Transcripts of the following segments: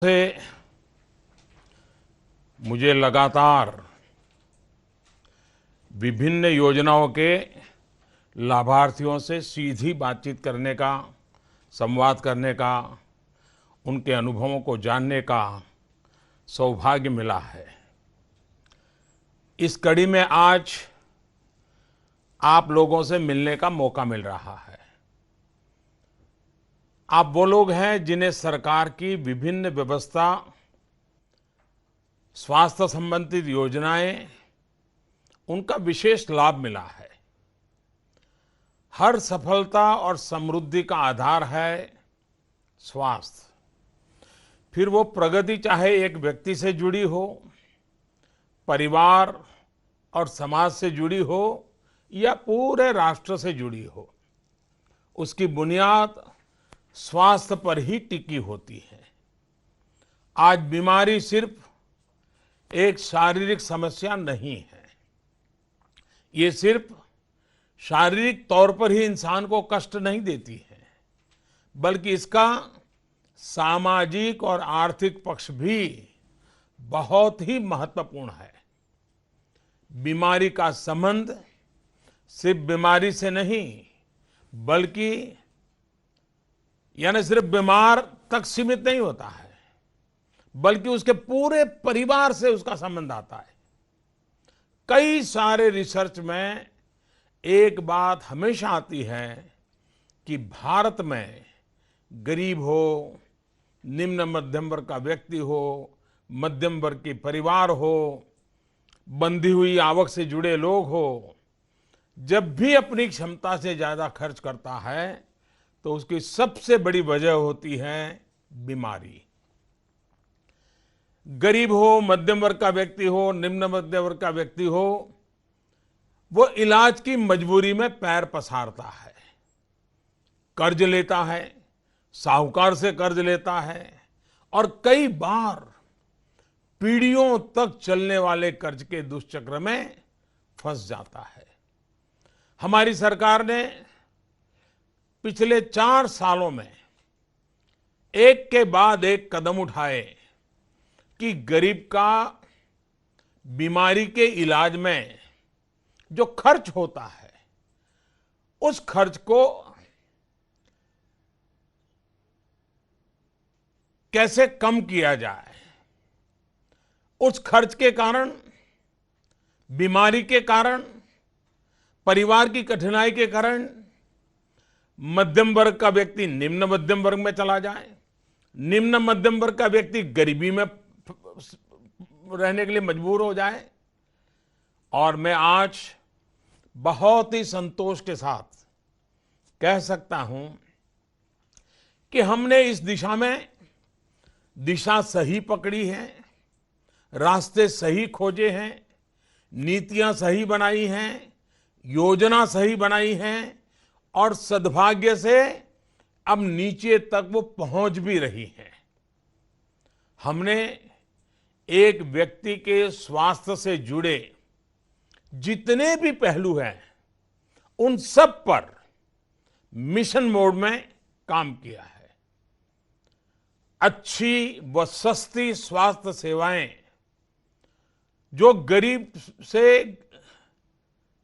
से मुझे लगातार विभिन्न योजनाओं के लाभार्थियों से सीधी बातचीत करने का, संवाद करने का, उनके अनुभवों को जानने का सौभाग्य मिला है। इस कड़ी में आज आप लोगों से मिलने का मौका मिल रहा है। आप वो लोग हैं जिन्हें सरकार की विभिन्न व्यवस्था, स्वास्थ्य संबंधित योजनाएं, उनका विशेष लाभ मिला है। हर सफलता और समृद्धि का आधार है स्वास्थ्य। फिर वो प्रगति चाहे एक व्यक्ति से जुड़ी हो, परिवार और समाज से जुड़ी हो या पूरे राष्ट्र से जुड़ी हो, उसकी बुनियाद स्वास्थ्य पर ही टिकी होती है। आज बीमारी सिर्फ एक शारीरिक समस्या नहीं है। ये सिर्फ शारीरिक तौर पर ही इंसान को कष्ट नहीं देती है, बल्कि इसका सामाजिक और आर्थिक पक्ष भी बहुत ही महत्वपूर्ण है। बीमारी का संबंध सिर्फ बीमारी से नहीं, बल्कि यानी सिर्फ बीमार तक सीमित नहीं होता है, बल्कि उसके पूरे परिवार से उसका संबंध आता है। कई सारे रिसर्च में एक बात हमेशा आती है कि भारत में गरीब हो, निम्न मध्यम वर्ग का व्यक्ति हो, मध्यम वर्ग के परिवार हो, बंधी हुई आवक से जुड़े लोग हो, जब भी अपनी क्षमता से ज्यादा खर्च करता है तो उसकी सबसे बड़ी वजह होती है बीमारी। गरीब हो, मध्यम वर्ग का व्यक्ति हो, निम्न मध्यम वर्ग का व्यक्ति हो, वो इलाज की मजबूरी में पैर पसारता है, कर्ज लेता है, साहूकार से कर्ज लेता है और कई बार पीढ़ियों तक चलने वाले कर्ज के दुष्चक्र में फंस जाता है। हमारी सरकार ने पिछले 4 सालों में एक के बाद एक कदम उठाए कि गरीब का बीमारी के इलाज में जो खर्च होता है, उस खर्च को कैसे कम किया जाए। उस खर्च के कारण, बीमारी के कारण, परिवार की कठिनाई के कारण मध्यम वर्ग का व्यक्ति निम्न मध्यम वर्ग में चला जाए, निम्न मध्यम वर्ग का व्यक्ति गरीबी में रहने के लिए मजबूर हो जाए। और मैं आज बहुत ही संतोष के साथ कह सकता हूं कि हमने इस दिशा में दिशा सही पकड़ी है, रास्ते सही खोजे हैं, नीतियां सही बनाई हैं, योजना सही बनाई हैं और सद्भाग्य से अब नीचे तक वो पहुंच भी रही है। हमने एक व्यक्ति के स्वास्थ्य से जुड़े जितने भी पहलू हैं, उन सब पर मिशन मोड में काम किया है। अच्छी व सस्ती स्वास्थ्य सेवाएं जो गरीब से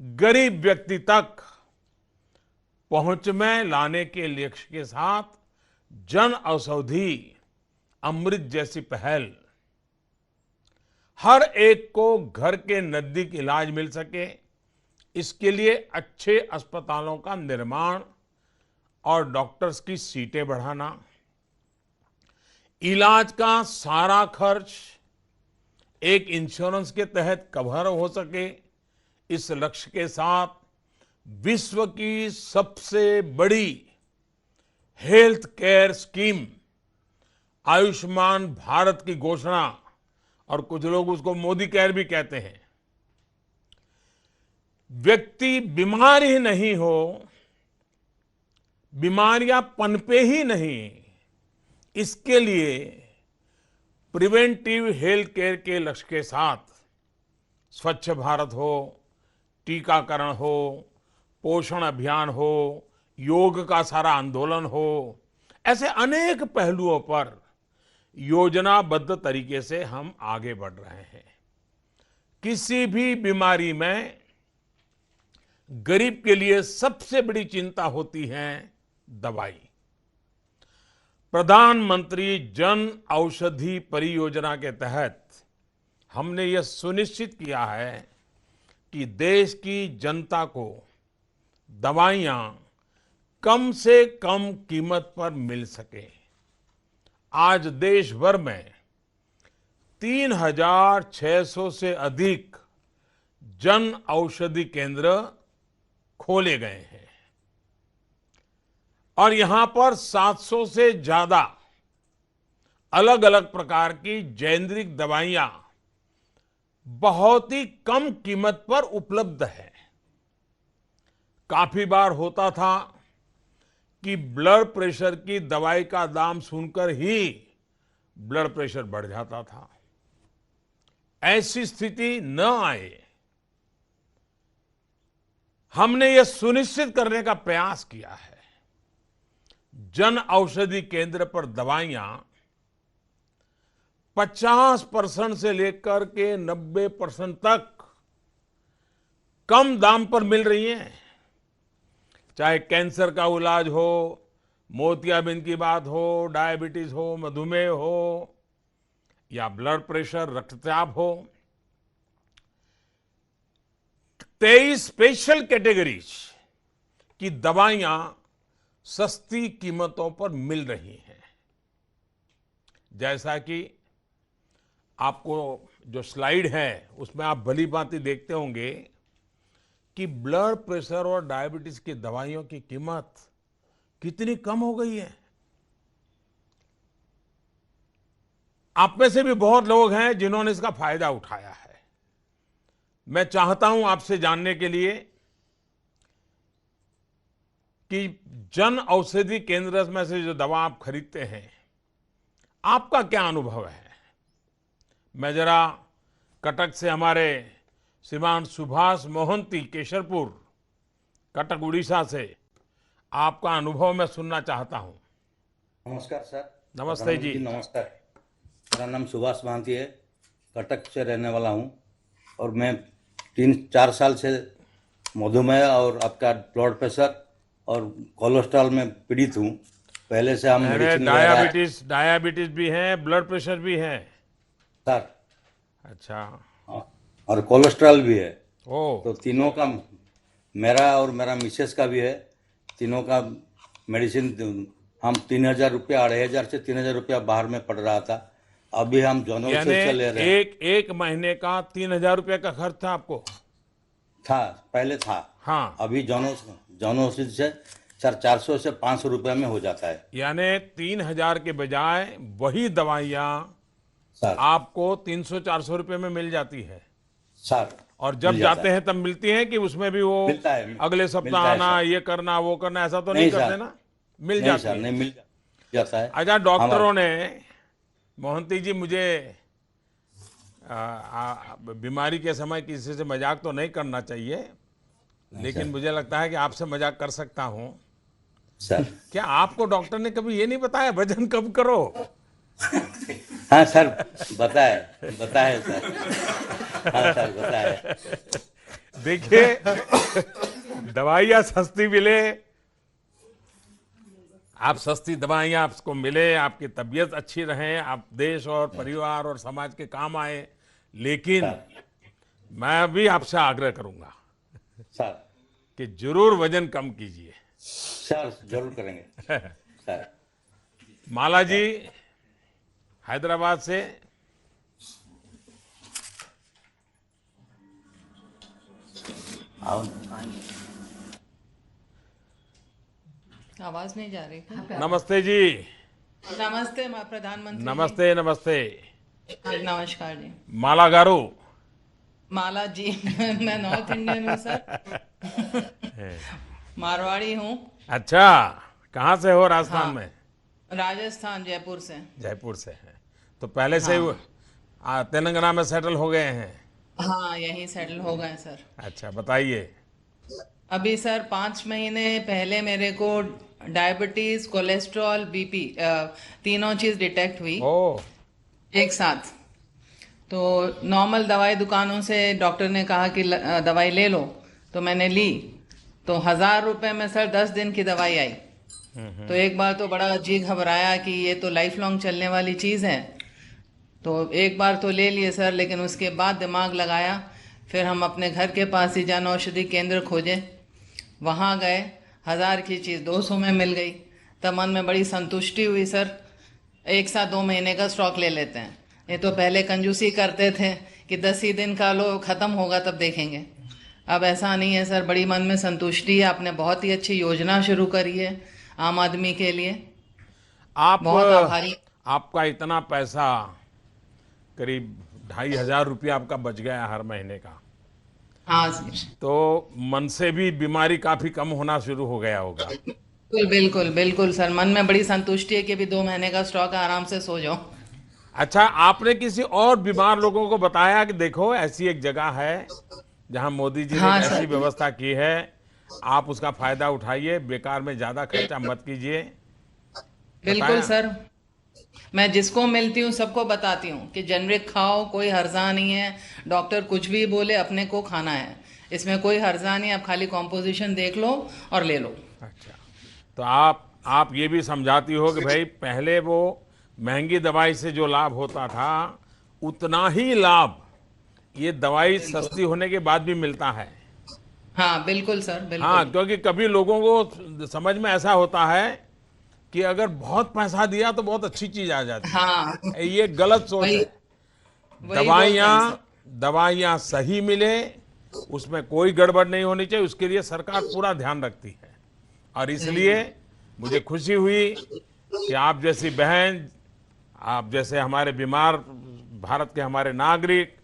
गरीब व्यक्ति तक पहुंच में लाने के लक्ष्य के साथ जन औषधि अमृत जैसी पहल, हर एक को घर के नजदीक इलाज मिल सके, इसके लिए अच्छे अस्पतालों का निर्माण और डॉक्टर्स की सीटें बढ़ाना, इलाज का सारा खर्च एक इंश्योरेंस के तहत कवर हो सके, इस लक्ष्य के साथ विश्व की सबसे बड़ी health care scheme Ayushman Bharat की घोषणा, और कुछ लोग उसको मोदी केयर भी कहते हैं। व्यक्ति बीमार ही नहीं हो, बीमारियां पनपे ही नहीं, इसके लिए प्रिवेंटिव हेल्थ केयर के लक्ष्य के साथ स्वच्छ भारत हो, टीकाकरण हो, पोषण अभियान हो, योग का सारा आंदोलन हो, ऐसे अनेक पहलुओं पर योजनाबद्ध तरीके से हम आगे बढ़ रहे हैं। किसी भी बीमारी में गरीब के लिए सबसे बड़ी चिंता होती है दवाई। प्रधानमंत्री जन औषधि परियोजना के तहत हमने यह सुनिश्चित किया है कि देश की जनता को दवाइयां कम से कम कीमत पर मिल सके। आज देश भर में 3,600 से अधिक जन औषधि केंद्र खोले गए हैं और यहां पर 700 से ज्यादा अलग अलग प्रकार की जेनेरिक दवाइयां बहुत ही कम कीमत पर उपलब्ध है। काफी बार होता था कि ब्लड प्रेशर की दवाई का दाम सुनकर ही ब्लड प्रेशर बढ़ जाता था। ऐसी स्थिति न आए, हमने यह सुनिश्चित करने का प्रयास किया है। जन औषधि केंद्र पर दवाइयां 50% से लेकर के 90% तक कम दाम पर मिल रही हैं। चाहे कैंसर का इलाज हो, मोतियाबिंद की बात हो, डायबिटीज हो, मधुमेह हो या ब्लड प्रेशर, रक्तचाप हो। 23 स्पेशल कैटेगरीज की दवाइयां सस्ती कीमतों पर मिल रही हैं। जैसा कि आपको जो स्लाइड है उसमें आप भली भांति देखते होंगे कि ब्लड प्रेशर और डायबिटीज की दवाइयों की कीमत कितनी कम हो गई है। आप में से भी बहुत लोग हैं जिन्होंने इसका फायदा उठाया है। मैं चाहता हूं आपसे जानने के लिए कि जन औषधि केंद्र में से जो दवा आप खरीदते हैं, आपका क्या अनुभव है। मैं जरा कटक से हमारे श्रीमान सुभाष मोहंती, केशरपुर, कटक, उड़ीसा से आपका अनुभव मैं सुनना चाहता हूं। नमस्कार सर। नमस्ते जी। नमस्कार। मेरा नाम सुभाष मोहंती है, कटक से रहने वाला हूं और मैं 3-4 साल से मधुमेह और आपका ब्लड प्रेशर और कोलेस्ट्रॉल में पीड़ित हूं। पहले से हम मेडिसिन डायबिटीज भी है, ब्लड प्रेशर भी है सर। अच्छा। और कोलेस्ट्रॉल भी है। ओ। तो तीनों का, मेरा और मेरा मिसेस का भी है, तीनों का मेडिसिन हम 3,000 रुपया, 2,500 से 3,000 रुपया बाहर में पड़ रहा था। अभी हम जन औषधि से ले रहे हैं। एक महीने का 3,000 रुपया का खर्च था आपको? था, पहले था। हाँ। अभी जन औषधि से सर 400 से 500 रुपया में हो जाता है। यानी 3,000 के बजाय वही दवाइयाँ सर आपको 300-400 रुपये में मिल जाती है सर। और जब जाते हैं तब मिलती है कि उसमें भी वो मिलता है, अगले सप्ताह आना, ये करना, वो करना, ऐसा तो नहीं करते ना? मिल जाती है। नहीं, मिल जाता है। अच्छा, डॉक्टरों ने, मोहंती जी, मुझे बीमारी के समय किसी से मजाक तो नहीं करना चाहिए, लेकिन मुझे लगता है कि आपसे मजाक कर सकता हूं सर। क्या आपको डॉक्टर ने कभी ये नहीं बताया वजन कम करो? हाँ सर, बताए सर। हाँ सर, बताए। देखिए, दवाइयाँ सस्ती मिले, आप सस्ती दवाइयाँ आपको मिले, आपकी तबीयत अच्छी रहे, आप देश और परिवार और समाज के काम आए, लेकिन मैं भी आपसे आग्रह करूंगा सर कि जरूर वजन कम कीजिए। सर जरूर करेंगे सर। माला जी हैदराबाद से। आवाज नहीं जा रही। नमस्ते जी। नमस्ते प्रधानमंत्री। नमस्ते। नमस्ते। नमस्कार जी। माला गारू। माला जी। मैं नॉर्थ इंडियन हूँ सर। मारवाड़ी हूँ। अच्छा, कहाँ से हो? राजस्थान में? राजस्थान, जयपुर से। जयपुर से है तो पहले से तेलंगाना में सेटल हो गए हैं? हाँ, यहीं सेटल हो गए सर। अच्छा, बताइए। अभी सर 5 महीने पहले मेरे को डायबिटीज, कोलेस्ट्रॉल, बीपी, तीनों चीज डिटेक्ट हुई ओ एक साथ। तो नॉर्मल दवाई दुकानों से डॉक्टर ने कहा कि दवाई ले लो, तो मैंने ली। तो 1,000 रुपए में सर 10 दिन की दवाई आई। तो एक बार तो बड़ा जी घबराया कि ये तो लाइफ लॉन्ग चलने वाली चीज़ है। तो एक बार तो ले लिए सर, लेकिन उसके बाद दिमाग लगाया। फिर हम अपने घर के पास ही जन औषधि केंद्र खोजे, वहाँ गए, 1,000 की चीज़ 200 में मिल गई। तब मन में बड़ी संतुष्टि हुई सर। एक साथ 2 महीने का स्टॉक ले लेते हैं। ये तो पहले कंजूसी करते थे कि 10 ही दिन का लो, ख़त्म होगा तब देखेंगे। अब ऐसा नहीं है सर, बड़ी मन में संतुष्टि है। आपने बहुत ही अच्छी योजना शुरू करी है आम आदमी के लिए। आप बहुत आभारी। आपका इतना पैसा, करीब 2,500 रुपया आपका बच गया हर महीने का, हाँ सर, तो मन से भी बीमारी काफी कम होना शुरू हो गया होगा। बिल्कुल बिल्कुल बिल्कुल सर, मन में बड़ी संतुष्टि है कि अभी 2 महीने का स्टॉक है, आराम से सो जाओ। अच्छा, आपने किसी और बीमार लोगों को बताया कि देखो ऐसी एक जगह है जहां मोदी जी ने हाँ एक सर। ऐसी व्यवस्था की है, आप उसका फायदा उठाइए, बेकार में ज्यादा खर्चा मत कीजिए? बिल्कुल बताया? सर, मैं जिसको मिलती हूँ सबको बताती हूँ कि जेनरिक खाओ, कोई हर्जा नहीं है। डॉक्टर कुछ भी बोले, अपने को खाना है, इसमें कोई हर्जा नहीं है। आप खाली कॉम्पोजिशन देख लो और ले लो। अच्छा, तो आप ये भी समझाती हो कि भाई पहले वो महंगी दवाई से जो लाभ होता था, उतना ही लाभ ये दवाई सस्ती होने के बाद भी मिलता है। हाँ बिल्कुल सर, बिल्कुल। हाँ, क्योंकि कभी लोगों को समझ में ऐसा होता है कि अगर बहुत पैसा दिया तो बहुत अच्छी चीज आ जाती हाँ है। ये गलत सोच वही है। वही बोलते हैं सर। दवाइयाँ सही मिले, उसमें कोई गड़बड़ नहीं होनी चाहिए, उसके लिए सरकार पूरा ध्यान रखती है। और इसलिए मुझे खुशी हुई कि आप जैसी बहन, आप जैसे हमारे बीमार भारत के हमारे नागरिक,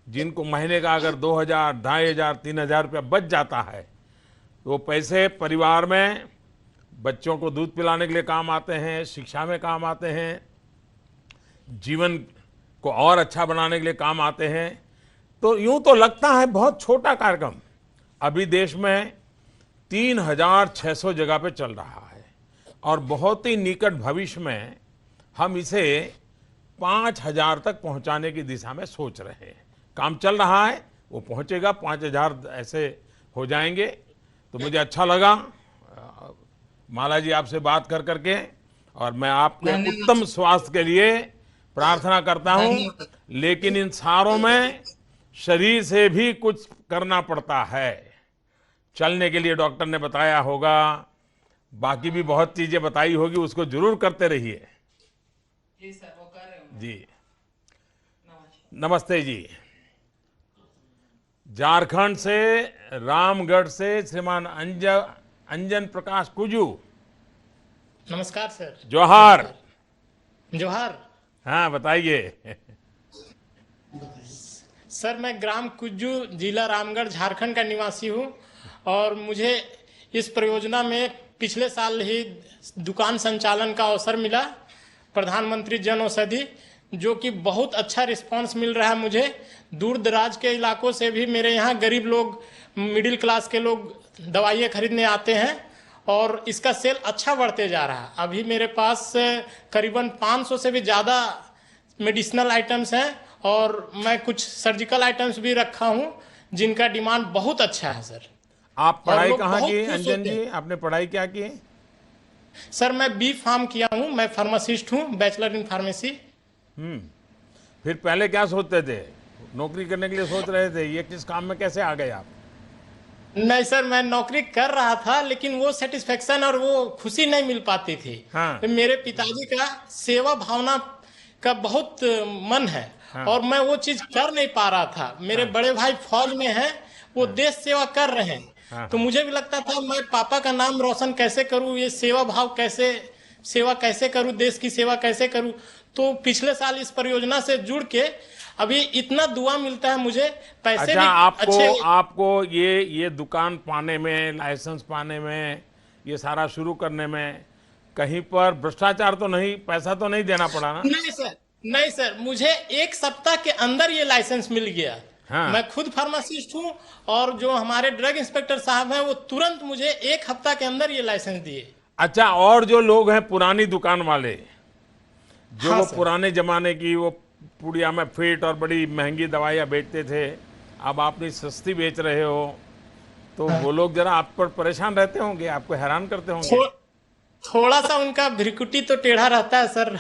जिनको महीने का अगर 2,000, 2,500, 3,000 रुपया बच जाता है, तो वो पैसे परिवार में बच्चों को दूध पिलाने के लिए काम आते हैं, शिक्षा में काम आते हैं, जीवन को और अच्छा बनाने के लिए काम आते हैं। तो यूं तो लगता है बहुत छोटा कार्यक्रम, अभी देश में 3,600 जगह पे चल रहा है और बहुत ही निकट भविष्य में हम इसे 5,000 तक पहुंचाने की दिशा में सोच रहे हैं। काम चल रहा है, वो पहुंचेगा, 5,000 ऐसे हो जाएंगे। तो मुझे अच्छा लगा माला जी आपसे बात कर करके, और मैं आपके धन्यवाद। उत्तम स्वास्थ्य के लिए प्रार्थना करता हूं। धन्यवाद। लेकिन इन सारों में शरीर से भी कुछ करना पड़ता है। चलने के लिए डॉक्टर ने बताया होगा, बाकी भी बहुत चीजें बताई होगी, उसको जरूर करते रहिए। जी सर, वो कर रहे हूँ। जी, नमस्कार। नमस्ते जी। झारखंड से, रामगढ़ से श्रीमान अंजन प्रकाश कुजू, नमस्कार सर। जोहार। जोहार। हाँ, बताइए। सर, मैं ग्राम कुज्जू, जिला रामगढ़, झारखंड का निवासी हूँ और मुझे इस परियोजना में पिछले साल ही दुकान संचालन का अवसर मिला, प्रधानमंत्री जन औषधि, जो कि बहुत अच्छा रिस्पांस मिल रहा है मुझे। दूर दराज के इलाकों से भी मेरे यहाँ गरीब लोग, मिडिल क्लास के लोग दवाइयाँ खरीदने आते हैं और इसका सेल अच्छा बढ़ते जा रहा है। अभी मेरे पास करीबन 500 से भी ज़्यादा मेडिसिनल आइटम्स हैं और मैं कुछ सर्जिकल आइटम्स भी रखा हूँ जिनका डिमांड बहुत अच्छा है सर। आप पढ़ाई लोग कहाँ बहुत की खुश अंजन होते जी? हैं। आपने पढ़ाई क्या की? सर, मैं बी फार्म किया हूँ, मैं फार्मासिस्ट हूँ, बैचलर इन फार्मेसी। फिर पहले क्या सोचते थे? नौकरी करने के लिए सोच रहे थे? ये किस काम में कैसे आ गए आप? नहीं सर, मैं नौकरी कर रहा था लेकिन वो सेटिस्फेक्शन और वो खुशी नहीं मिल पाती थी। हाँ। मेरे पिताजी का सेवा भावना का बहुत मन है। हाँ। और मैं वो चीज कर नहीं पा रहा था। मेरे बड़े भाई फौज में हैं, वो देश सेवा कर रहे हैं। हाँ। तो मुझे भी लगता था मैं पापा का नाम रोशन कैसे करूं, ये सेवा भाव कैसे, सेवा कैसे करूं, देश की सेवा कैसे करूं। तो पिछले साल इस परियोजना से जुड़ के अभी इतना दुआ मिलता है मुझे, पैसे अच्छा, भी अच्छे। आपको ये दुकान पाने में, लाइसेंस पाने में, ये सारा शुरू करने में कहीं पर भ्रष्टाचार तो नहीं, पैसा तो नहीं देना पड़ा ना? नहीं सर, नहीं सर, मुझे 1 सप्ताह के अंदर ये लाइसेंस मिल गया। हाँ। मैं खुद फार्मासिस्ट हूँ और जो हमारे ड्रग इंस्पेक्टर साहब हैं वो तुरंत मुझे 1 हफ्ता के अंदर ये लाइसेंस दिए। अच्छा, और जो लोग हैं पुरानी दुकान वाले, जो हाँ वो सर। पुराने जमाने की वो पुड़िया में फिट और बड़ी महंगी दवाइयाँ बेचते थे, अब आप इतनी सस्ती बेच रहे हो, तो वो लोग जरा आप पर परेशान रहते होंगे, आपको हैरान करते होंगे। थो, थोड़ा सा उनका भ्रिकुटी तो टेढ़ा रहता है सर।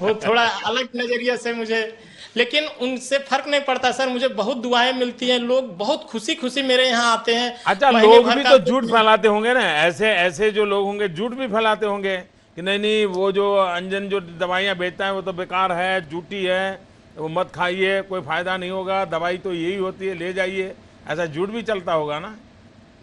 वो थोड़ा अलग नजरिए से मुझे, लेकिन उनसे फर्क नहीं पड़ता सर। मुझे बहुत दुआएं मिलती हैं, लोग बहुत खुशी खुशी मेरे यहाँ आते हैं। अच्छा, महीने लोग भर भी का तो झूठ फैलाते होंगे ना, ऐसे ऐसे जो लोग होंगे झूठ भी फैलाते होंगे कि नहीं नहीं, वो जो अंजन जो दवाइयाँ बेचता है वो तो बेकार है, झूठी है, वो मत खाइए, कोई फायदा नहीं होगा, दवाई तो यही होती है, ले जाइए, ऐसा झूठ भी चलता होगा ना।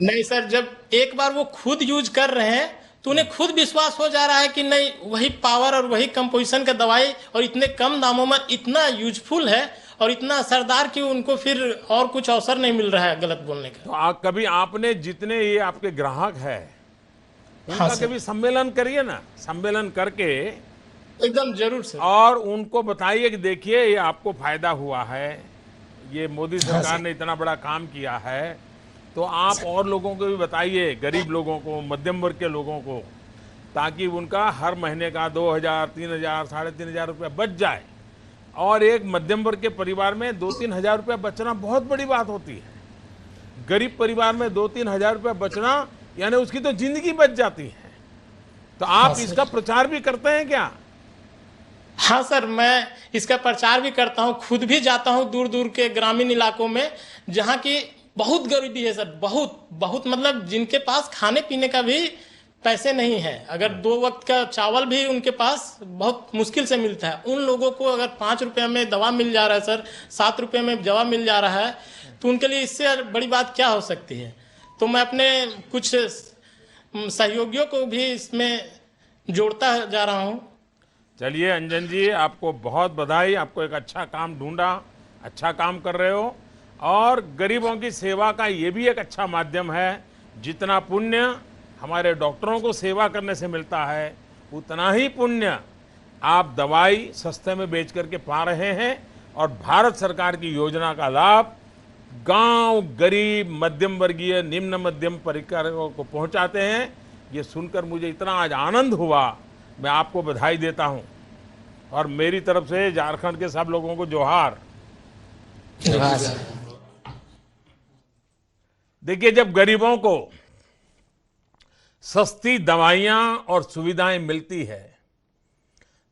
नहीं सर, जब एक बार वो खुद यूज कर रहे हैं तो उन्हें खुद विश्वास हो जा रहा है कि नहीं, वही पावर और वही कंपोजिशन का दवाई और इतने कम दामों में इतना यूजफुल है और इतना असरदार कि उनको फिर और कुछ अवसर नहीं मिल रहा है गलत बोलने का। तो कभी आपने जितने ये आपके ग्राहक है हाँ उनका सर, कभी सम्मेलन करिए ना, सम्मेलन करके एकदम जरूर सर। और उनको बताइए कि देखिए ये आपको फायदा हुआ है, ये मोदी सरकार ने इतना बड़ा काम किया है, तो आप और लोगों को भी बताइए, गरीब लोगों को, मध्यम वर्ग के लोगों को, ताकि उनका हर महीने का 2,000, 3,000, 3,500 रुपया बच जाए। और एक मध्यम वर्ग के परिवार में 2-3 हजार रुपया बचना बहुत बड़ी बात होती है। गरीब परिवार में 2-3 हजार रुपया बचना यानी उसकी तो जिंदगी बच जाती है। तो आप इसका प्रचार भी करते हैं क्या? हाँ सर, मैं इसका प्रचार भी करता हूँ, खुद भी जाता हूँ दूर दूर के ग्रामीण इलाकों में जहाँ की बहुत गरीबी है सर। बहुत बहुत मतलब जिनके पास खाने पीने का भी पैसे नहीं है, अगर 2 वक्त का चावल भी उनके पास बहुत मुश्किल से मिलता है, उन लोगों को अगर 5 रुपये में दवा मिल जा रहा है सर, 7 रुपये में दवा मिल जा रहा है, तो उनके लिए इससे बड़ी बात क्या हो सकती है। तो मैं अपने कुछ सहयोगियों को भी इसमें जोड़ता जा रहा हूँ। चलिए अंजन जी, आपको बहुत बधाई, आपको एक अच्छा काम ढूंढा, अच्छा काम कर रहे हो। और गरीबों की सेवा का ये भी एक अच्छा माध्यम है। जितना पुण्य हमारे डॉक्टरों को सेवा करने से मिलता है, उतना ही पुण्य आप दवाई सस्ते में बेच करके पा रहे हैं। और भारत सरकार की योजना का लाभ गांव, गरीब, मध्यम वर्गीय, निम्न मध्यम परिवारों को पहुंचाते हैं। ये सुनकर मुझे इतना आज आनंद हुआ, मैं आपको बधाई देता हूं। और मेरी तरफ से झारखंड के सब लोगों को जोहार। देखिए, जब गरीबों को सस्ती दवाइयां और सुविधाएं मिलती है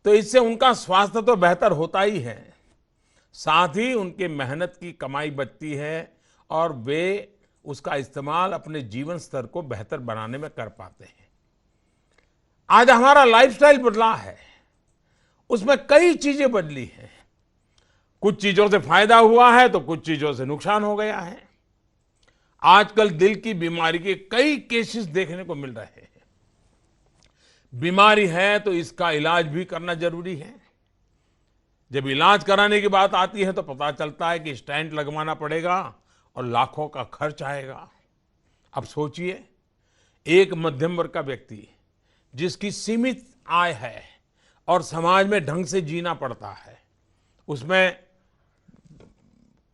तो इससे उनका स्वास्थ्य तो बेहतर होता ही है, साथ ही उनके मेहनत की कमाई बचती है और वे उसका इस्तेमाल अपने जीवन स्तर को बेहतर बनाने में कर पाते हैं। आज हमारा लाइफस्टाइल बदला है, उसमें कई चीजें बदली हैं। कुछ चीजों से फायदा हुआ है तो कुछ चीजों से नुकसान हो गया है। आजकल दिल की बीमारी के कई केसेस देखने को मिल रहे हैं। बीमारी है तो इसका इलाज भी करना जरूरी है। जब इलाज कराने की बात आती है तो पता चलता है कि स्टेंट लगवाना पड़ेगा और लाखों का खर्च आएगा। अब सोचिए, एक मध्यम वर्ग का व्यक्ति जिसकी सीमित आय है और समाज में ढंग से जीना पड़ता है, उसमें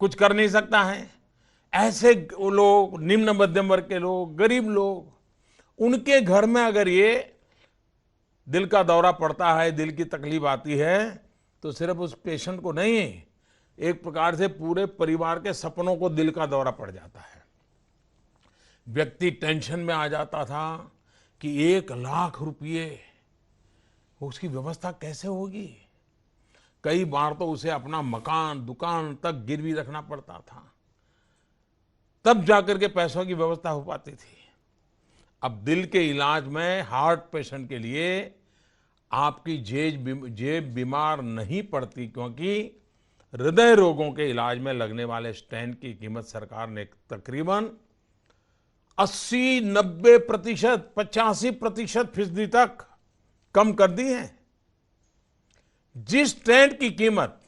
कुछ कर नहीं सकता है। ऐसे लोग, निम्न मध्यम वर्ग के लोग, गरीब लोग, उनके घर में अगर ये दिल का दौरा पड़ता है, दिल की तकलीफ आती है, तो सिर्फ उस पेशेंट को नहीं, एक प्रकार से पूरे परिवार के सपनों को दिल का दौरा पड़ जाता है। व्यक्ति टेंशन में आ जाता था कि 1 लाख रुपये उसकी व्यवस्था कैसे होगी। कई बार तो उसे अपना मकान, दुकान तक गिरवी रखना पड़ता था, तब जाकर के पैसों की व्यवस्था हो पाती थी। अब दिल के इलाज में हार्ट पेशेंट के लिए आपकी जेब बीमार नहीं पड़ती, क्योंकि हृदय रोगों के इलाज में लगने वाले स्टेंट की कीमत सरकार ने तकरीबन 80-90%, 85% फीसदी तक कम कर दी है। जिस स्टेंट की कीमत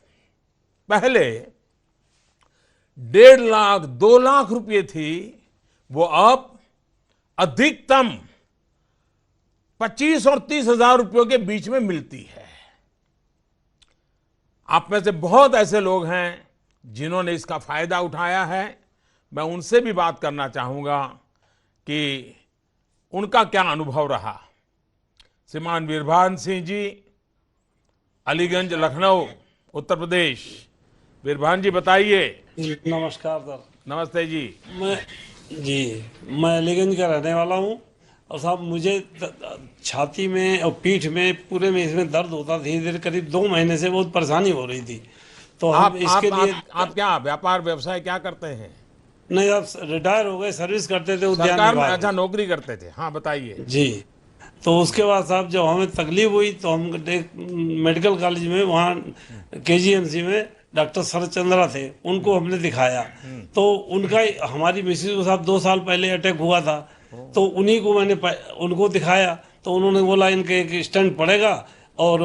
पहले 1.5 लाख, 2 लाख रुपए थी, वो अब अधिकतम 25 और 30 हजार रुपयों के बीच में मिलती है। आप में से बहुत ऐसे लोग हैं जिन्होंने इसका फायदा उठाया है। मैं उनसे भी बात करना चाहूंगा कि उनका क्या अनुभव रहा। श्रीमान वीरभान सिंह जी, अलीगंज, लखनऊ, उत्तर प्रदेश। वीरभान जी बताइए। जी, नमस्कार सर। नमस्ते जी। मैं अलीगंज का रहने वाला हूँ और साहब मुझे छाती में और पीठ में पूरे में इसमें दर्द होता धीरे धीरे, करीब 2 महीने से बहुत परेशानी हो रही थी। तो हम इसके लिए आप क्या व्यापार व्यवसाय क्या करते हैं? नहीं, आप रिटायर हो गए, सर्विस करते थे उद्यान सरकार में? विभाग अच्छा, नौकरी करते थे। हाँ बताइए जी। तो उसके बाद साहब जब हमें तकलीफ हुई तो हम मेडिकल कॉलेज में, वहाँ KGMC में डॉक्टर शरद चंद्रा थे, उनको हमने दिखाया। तो उनका हमारी मिसेज को साहब 2 साल पहले अटैक हुआ था, तो उन्हीं को मैंने उनको दिखाया। तो उन्होंने बोला इनके एक स्टेंट पड़ेगा और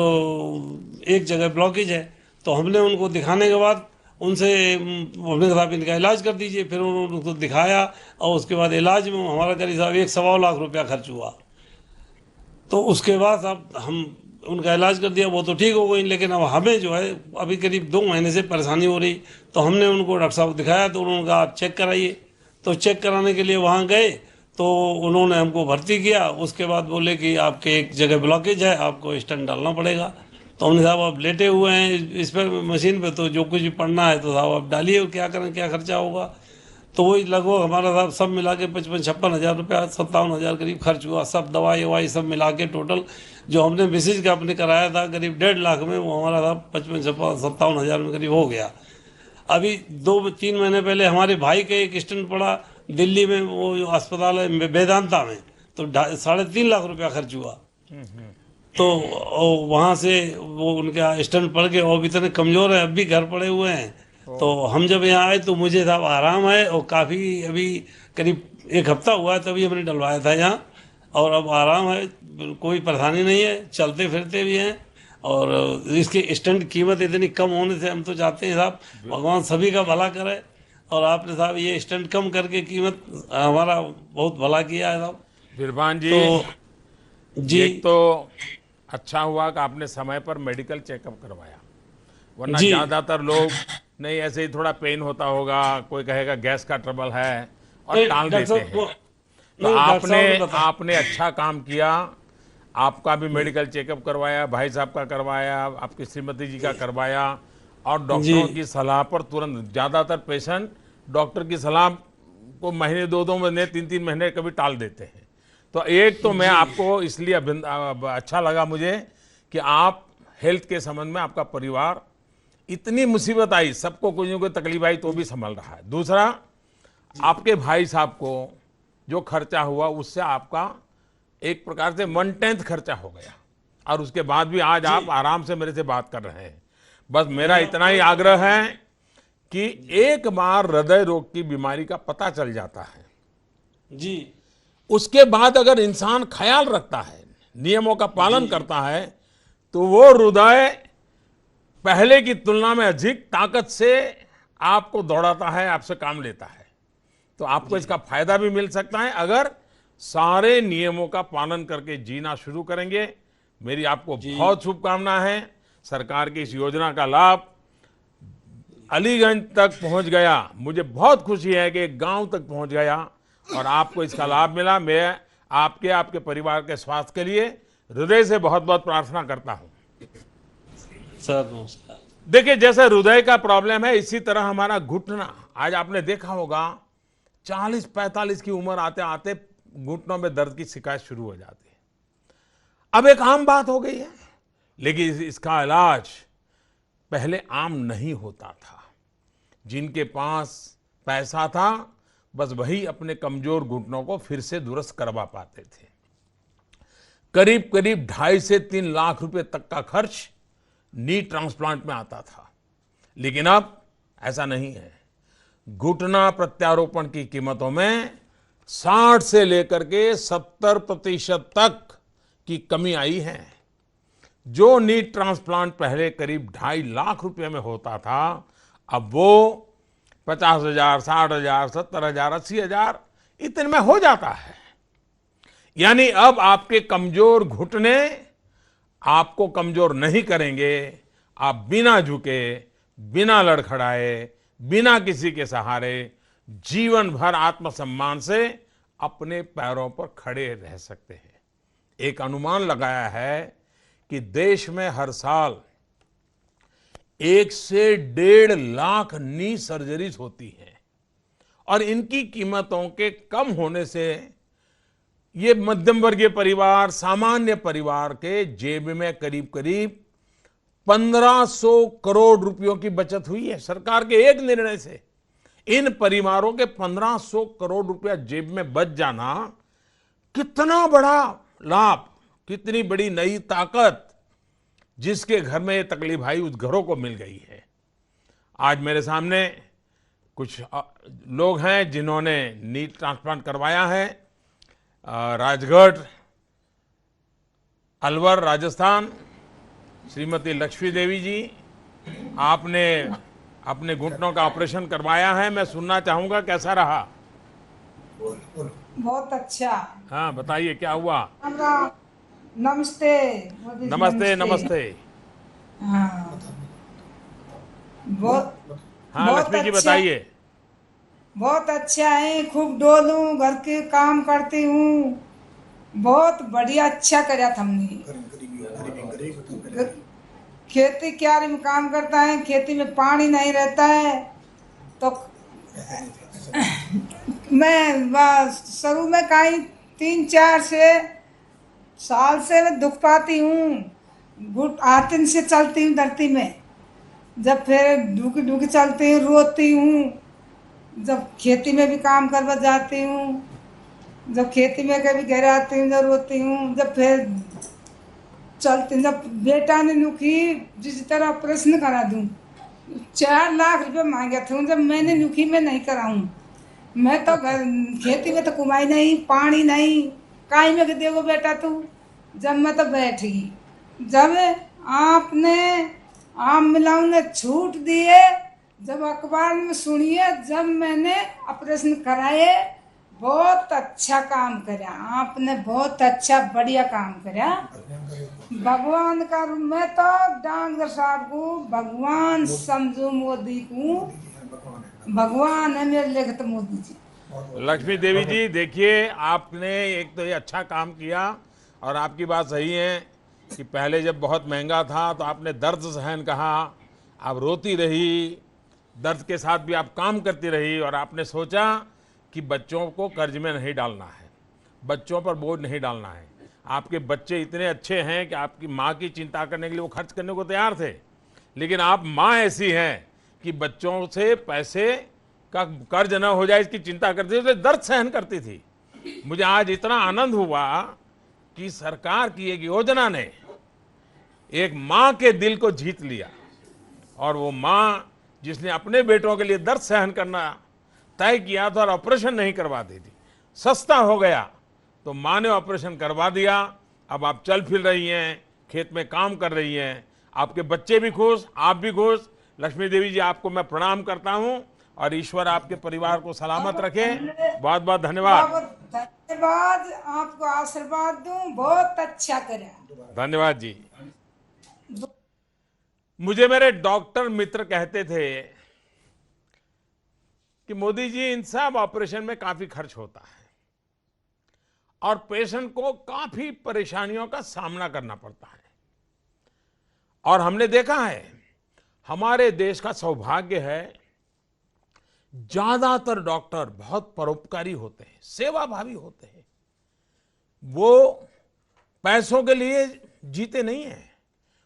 एक जगह ब्लॉकेज है। तो हमने उनको दिखाने के बाद उनसे हमने कहा इनका इलाज कर दीजिए। फिर उन्होंने उनको दिखाया और उसके बाद इलाज में हमारा करीब साहब 1-1.25 लाख रुपया खर्च हुआ। तो उसके बाद अब हम उनका इलाज कर दिया, वो तो ठीक हो गई, लेकिन अब हमें जो है अभी करीब 2 महीने से परेशानी हो रही। तो हमने उनको डॉक्टर साहब को दिखाया, तो उन्होंने कहा आप चेक कराइए। तो चेक कराने के लिए वहाँ गए तो उन्होंने हमको भर्ती किया। उसके बाद बोले कि आपके एक जगह ब्लॉकेज है, आपको स्टेंट डालना पड़ेगा। तो हमने साहब आप लेटे हुए हैं इस पर मशीन पे, तो जो कुछ भी पढ़ना है तो साहब आप डालिए, क्या करें, क्या खर्चा होगा। तो वही लगभग हमारा साहब सब मिला के 55-56 हज़ार रुपया, 57 हज़ार करीब खर्च हुआ। सब दवाई ववाई सब मिला के टोटल जो हमने मिसेज का अपने कराया था करीब 1.5 लाख में, वो हमारा साहब 55-57 हज़ार में करीब हो गया। अभी 2-3 महीने पहले हमारे भाई के एक स्टेंट पड़ा दिल्ली में, वो जो अस्पताल है वेदांता में, तो 3.5 लाख रुपया खर्च हुआ। तो वहाँ से वो उनका स्टेंट पड़ के वो भी इतने कमज़ोर है, अब भी घर पड़े हुए हैं। तो हम जब यहाँ आए तो मुझे साहब आराम है और काफ़ी, अभी करीब 1 हफ्ता हुआ है तभी हमने डलवाया था यहाँ, और अब आराम है, कोई परेशानी नहीं है, चलते फिरते भी हैं। और इसके स्टंट की कीमत इतनी कम होने से हम तो चाहते हैं साहब भगवान सभी का भला करे, और आपने साहब ये स्टंट कम करके कीमत हमारा बहुत भला किया है साहब। वीरभान जी, तो जी, एक तो अच्छा हुआ कि आपने समय पर मेडिकल चेकअप करवाया, वरना जी। ज्यादातर लोग नहीं, ऐसे ही थोड़ा पेन होता होगा, कोई कहेगा गैस का ट्रबल है और टाल डॉक्टर देते साहब हैं। को- तो नहीं, डॉक्टर साहब ने बताया। आपने अच्छा काम किया, आपका भी मेडिकल चेकअप करवाया, भाई साहब का करवाया, आपकी श्रीमती जी का करवाया, और डॉक्टरों जी। की सलाह पर तुरंत। ज्यादातर पेशेंट डॉक्टर की सलाह को महीने 2-2 महीने 3-3 महीने कभी टाल देते हैं। तो एक तो मैं आपको इसलिए अच्छा लगा मुझे कि आप हेल्थ के संबंध में, आपका परिवार, इतनी मुसीबत आई, सबको कुछ न कोई तकलीफ आई तो भी संभल रहा है। दूसरा, आपके भाई साहब को जो खर्चा हुआ उससे आपका एक प्रकार से 1/10 खर्चा हो गया, और उसके बाद भी आज आप आराम से मेरे से बात कर रहे हैं। बस मेरा इतना ही आग्रह है कि एक बार हृदय रोग की बीमारी का पता चल जाता है, जी, उसके बाद अगर इंसान ख्याल रखता है, नियमों का पालन करता है, तो वो हृदय पहले की तुलना में अधिक ताकत से आपको दौड़ाता है, आपसे काम लेता है। तो आपको इसका फायदा भी मिल सकता है अगर सारे नियमों का पालन करके जीना शुरू करेंगे। मेरी आपको बहुत शुभकामना है। सरकार की इस योजना का लाभ अलीगंज तक पहुंच गया, मुझे बहुत खुशी है कि एक गांव तक पहुंच गया और आपको इसका लाभ मिला। मैं आपके परिवार के स्वास्थ्य के लिए हृदय से बहुत बहुत प्रार्थना करता हूं। सर नमस्कार। देखिए, जैसे हृदय का प्रॉब्लम है, इसी तरह हमारा घुटना, आज आपने देखा होगा 40-45 की उम्र आते आते घुटनों में दर्द की शिकायत शुरू हो जाती है। अब एक आम बात हो गई है, लेकिन इसका इलाज पहले आम नहीं होता था। जिनके पास पैसा था बस वही अपने कमजोर घुटनों को फिर से दुरुस्त करवा पाते थे। करीब करीब 2.5 से 3 लाख रुपए तक का खर्च नी ट्रांसप्लांट में आता था, लेकिन अब ऐसा नहीं है। घुटना प्रत्यारोपण की कीमतों में 60 से लेकर के 70% तक की कमी आई है। जो नी ट्रांसप्लांट पहले करीब 2.5 लाख रुपए में होता था, अब वो 50,000, 60,000, 70,000, 80,000 इतने में हो जाता है। यानी अब आपके कमजोर घुटने आपको कमजोर नहीं करेंगे। आप बिना झुके, बिना लड़खड़ाए, बिना किसी के सहारे जीवन भर आत्मसम्मान से अपने पैरों पर खड़े रह सकते हैं। एक अनुमान लगाया है कि देश में हर साल 1 से 1.5 लाख नी सर्जरीज होती हैं और इनकी कीमतों के कम होने से ये मध्यम वर्गीय परिवार, सामान्य परिवार के जेब में करीब करीब 1500 करोड़ रुपयों की बचत हुई है। सरकार के एक निर्णय से इन परिवारों के 1500 करोड़ रुपया जेब में बच जाना कितना बड़ा लाभ, कितनी बड़ी नई ताकत जिसके घर में ये तकलीफ आई उस घरों को मिल गई है। आज मेरे सामने कुछ लोग हैं जिन्होंने नी ट्रांसप्लांट करवाया है। राजगढ़, अलवर, राजस्थान, श्रीमती लक्ष्मी देवी जी, आपने अपने घुटनों का ऑपरेशन करवाया है। मैं सुनना चाहूंगा कैसा रहा। बहुत अच्छा। हाँ बताइए क्या हुआ। नमस्ते मोदी जी, नमस्ते नमस्ते। हाँ बहुत हाँ बहुत लक्ष्मी जी अच्छा। बताइए। बहुत अच्छा है, खूब डोलूं, घर के काम करती हूँ, बहुत बढ़िया अच्छा करा था हमने। खेती क्यारी में काम करता है, खेती में पानी नहीं रहता है तो मैं बस शुरू में कहीं 3-4 साल से मैं दुख पाती हूँ, घुट आतिन से चलती हूँ धरती में, जब फिर ढूकी ढूकी चलती हूँ, रोती हूँ, जब खेती में भी काम करवा जाती हूँ, जब खेती में कभी घर आती हूँ जब रोती हूँ, जब फिर चलती, जब बेटा ने नुखी जिस तरह ऑपरेशन करा दूँ 4 लाख रुपए मांगे थे, जब मैंने नुखी में नहीं कराऊँ, मैं तो घर खेती में तो कमाई नहीं, पानी नहीं, काई में देगो बेटा तू। जब मैं तो बैठी, जब आपने आम मिलाऊ ने छूट दिए, जब अखबार में सुनिए, जब मैंने ऑपरेशन कराए, बहुत अच्छा काम करा आपने, बहुत अच्छा बढ़िया काम करा। भगवान का मैं तो डांगर साहब को भगवान समझू, मोदी को भगवान है मेरे लिए तो मोदी जी। लक्ष्मी देवी जी देखिए, आपने एक तो ये अच्छा काम किया और आपकी बात सही है कि पहले जब बहुत महंगा था तो आपने दर्द सहन कहा, आप रोती रही, दर्द के साथ भी आप काम करती रही और आपने सोचा कि बच्चों को कर्ज में नहीं डालना है, बच्चों पर बोझ नहीं डालना है। आपके बच्चे इतने अच्छे हैं कि आपकी माँ की चिंता करने के लिए वो खर्च करने को तैयार थे, लेकिन आप माँ ऐसी हैं कि बच्चों से पैसे का कर्ज न हो जाए इसकी चिंता करती थी, इसलिए दर्द सहन करती थी। मुझे आज इतना आनंद हुआ कि सरकार की एक योजना ने एक माँ के दिल को जीत लिया और वो माँ जिसने अपने बेटों के लिए दर्द सहन करना तय किया था और ऑपरेशन नहीं करवाती थी, सस्ता हो गया तो माँ ने ऑपरेशन करवा दिया। अब आप चल फिर रही हैं, खेत में काम कर रही हैं, आपके बच्चे भी खुश, आप भी खुश। लक्ष्मी देवी जी आपको मैं प्रणाम करता हूँ और ईश्वर आपके परिवार को सलामत रखे। बहुत बहुत धन्यवाद। बहुत धन्यवाद, आपको आशीर्वाद दूं, बहुत अच्छा करा। धन्यवाद जी। मुझे मेरे डॉक्टर मित्र कहते थे कि मोदी जी इन सब ऑपरेशन में काफी खर्च होता है और पेशेंट को काफी परेशानियों का सामना करना पड़ता है। और हमने देखा है, हमारे देश का सौभाग्य है, ज्यादातर डॉक्टर बहुत परोपकारी होते हैं, सेवाभावी होते हैं। वो पैसों के लिए जीते नहीं हैं,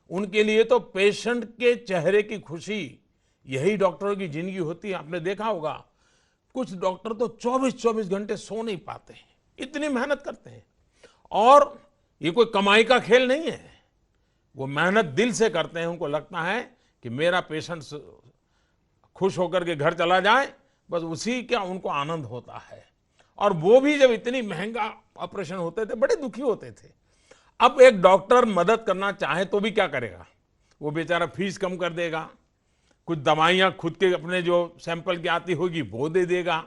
उनके लिए तो पेशेंट के चेहरे की खुशी यही डॉक्टरों की जिंदगी होती है। आपने देखा होगा कुछ डॉक्टर तो 24-24 घंटे सो नहीं पाते हैं, इतनी मेहनत करते हैं। और ये कोई कमाई का खेल नहीं है, वो मेहनत दिल से करते हैं। उनको लगता है कि मेरा पेशेंट खुश होकर के घर चला जाए, बस उसी का उनको आनंद होता है। और वो भी जब इतनी महंगा ऑपरेशन होते थे बड़े दुखी होते थे। अब एक डॉक्टर मदद करना चाहे तो भी क्या करेगा, वो बेचारा फीस कम कर देगा, कुछ दवाइयाँ खुद के अपने जो सैंपल की आती होगी वो दे देगा,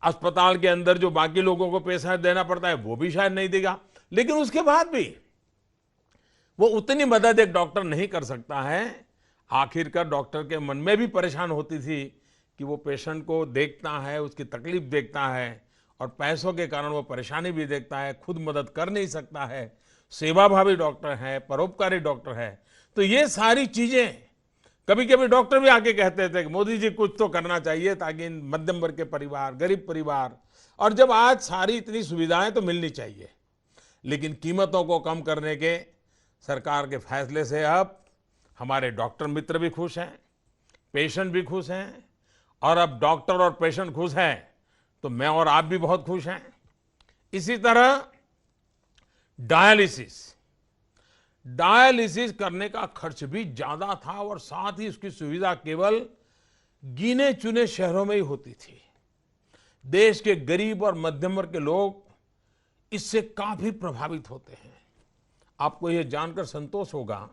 अस्पताल के अंदर जो बाकी लोगों को पैसा देना पड़ता है वो भी शायद नहीं देगा। लेकिन उसके बाद भी वो उतनी मदद एक डॉक्टर नहीं कर सकता है। आखिरकार डॉक्टर के मन में भी परेशान होती थी कि वो पेशेंट को देखता है, उसकी तकलीफ देखता है और पैसों के कारण वो परेशानी भी देखता है, खुद मदद कर नहीं सकता है। सेवाभावी डॉक्टर हैं, परोपकारी डॉक्टर हैं। तो ये सारी चीजें, कभी कभी डॉक्टर भी आके कहते थे कि मोदी जी कुछ तो करना चाहिए ताकि मध्यम वर्ग के परिवार, गरीब परिवार, और जब आज सारी इतनी सुविधाएं तो मिलनी चाहिए, लेकिन कीमतों को कम करने के सरकार के फैसले से अब हमारे डॉक्टर मित्र भी खुश हैं, पेशेंट भी खुश हैं, और अब डॉक्टर और पेशेंट खुश हैं तो मैं और आप भी बहुत खुश हैं। इसी तरह डायलिसिस करने का खर्च भी ज्यादा था और साथ ही उसकी सुविधा केवल गिने चुने शहरों में ही होती थी। देश के गरीब और मध्यम वर्ग के लोग इससे काफी प्रभावित होते हैं। आपको यह जानकर संतोष होगा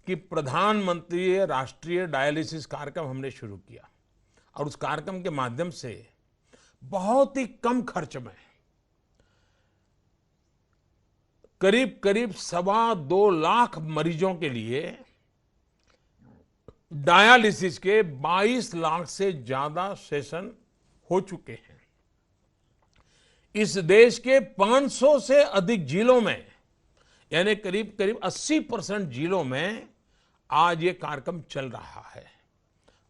कि प्रधानमंत्री राष्ट्रीय डायलिसिस कार्यक्रम हमने शुरू किया और उस कार्यक्रम के माध्यम से बहुत ही कम खर्च में करीब करीब 2.25 लाख मरीजों के लिए डायलिसिस के 22 लाख से ज्यादा सेशन हो चुके हैं। इस देश के 500 से अधिक जिलों में, यानी करीब करीब 80% जिलों में आज ये कार्यक्रम चल रहा है।